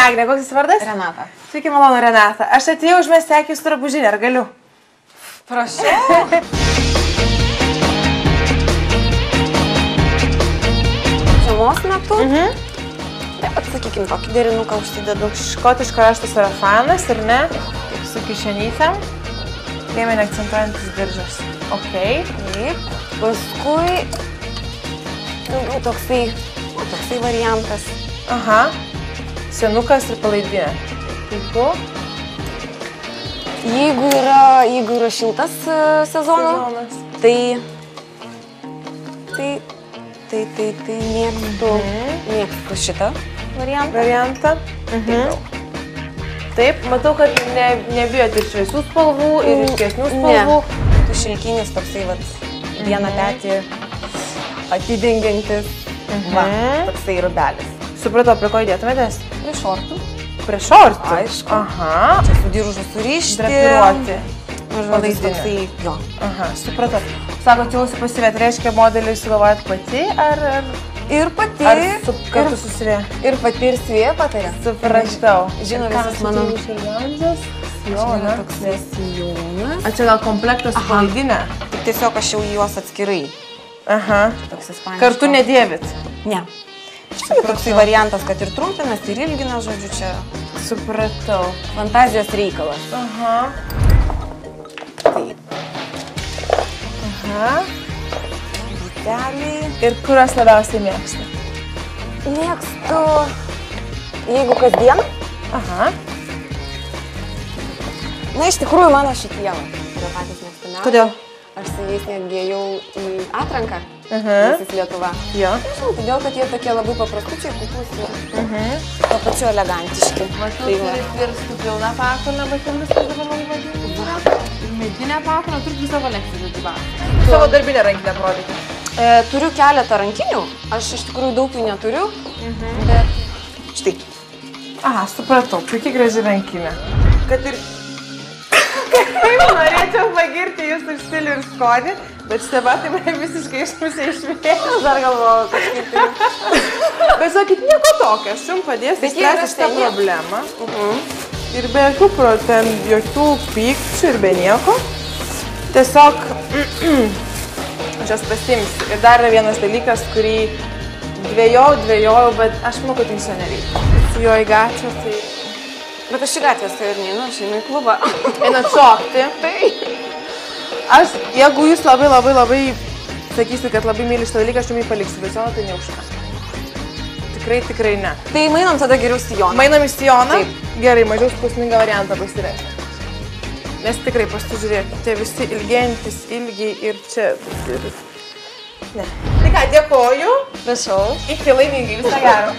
Agne, koks jis vardas? Renata. Sveiki, malonu, Renata. Aš atėjau užmesti akį su drabužinė, ar galiu? Prašau. Žiemos metu. Taip pat, sakykime, tokį derinuką užsidedu. Škotiško rašto sarafanas, ar ne? Taip, su kišenytėm. Liemenį akcentuojantis diržas. Ok. Taip. Paskui daugiau toksai variantas. Aha. Senukas ir palaidinė. Puiku. Jeigu yra šiltas sezonas, tai mėgstu šitą variantą. Taip, matau, kad nebijot ir šviesių spalvų, ir ryškesnių spalvų. Tu šilkinis toksai vieną petį atidengiantis, toksai rubelis. Supratau, prie ko įdėtumėtės? Prie šortų. Prie šortų? Aišku. Aha. Čia su diržu surišti. Drapiruoti. Palaidinė. Jo. Aha, supratau. Sakot, jau pasivėt, reiškia modelį sugalvojat pati, ar... Ir pati. Ar kartu susivė? Ir pati ir svėja patarė. Supratau. Žinau, visas mano... Sijonas. Toksai sijonas. A čia gal komplektas su palaidinė? Tik tiesiog aš jau juos atskirai. Aha. Toks ispaniško. Kartu nedėvit? Ne. Štai toksai variantas, kad ir trumpinas, ir ilginas, žodžiu, čia... Supratau. Fantazijos reikalas. Aha. Taip. Aha. Buteliai. Ir kurios labiausiai mėgsta? Mėgstu... Jeigu kasdien. Aha. Na, iš tikrųjų, mano šitie yra patys mėgstamiausi. Kodėl? Aš su jais netgi ėjau į atranką. Visis Lietuva. Jo. Nežinau, todėl, kad jie tokie labai paprastučiai, kuklus ir to pačiu elegantiški. Matau, turit ir su pilna pakulna, bet ir viskas dabar labai vadinti. Ir medinę pakulną, turit visą kolekciją Lietuva. Savo darbinę rankinę parodyti. Turiu keletą rankinių. Aš iš tikrųjų daug jų neturiu, bet štai. Aha, supratau, puikiai graži rankinė. Kad ir... Kaip norėčiau pagirti jūsų stilių ir skonį, bet šitie batai mane visiškai išpusė iš vėjas. Aš dar galvoju kažkaip tai. Bet sakykit, nieko tokio, aš jums padėsiu išspręsti šitą problemą. Ir be jokių pykčių ir be nieko. Tiesiog aš jas pasiimsiu. Ir dar yra vienas dalykas, kurį dvejojau, bet aš manau, kad jums jo nereikia. Su juo į gatvę, tai... Bet aš į gatvės tai ir neinu, aš einu į klubą. Einat šokti. Taip. Aš, jeigu jūs labai sakysit, kad labai myli šitą dalyką, aš jums jį paliksiu, bet sijoną tai neužka. Tikrai ne. Tai mainom tada geriau sijoną. Mainom į sijoną? Taip. Gerai, mažiau skausmingą variantą pasirinkti. Nes tikrai pasižiūrėkite, tie visi ilgėjantis, ilgiai ir čia... Ne. Tai ką, dėkoju. Prašau. Iki laimingai, visą gerą.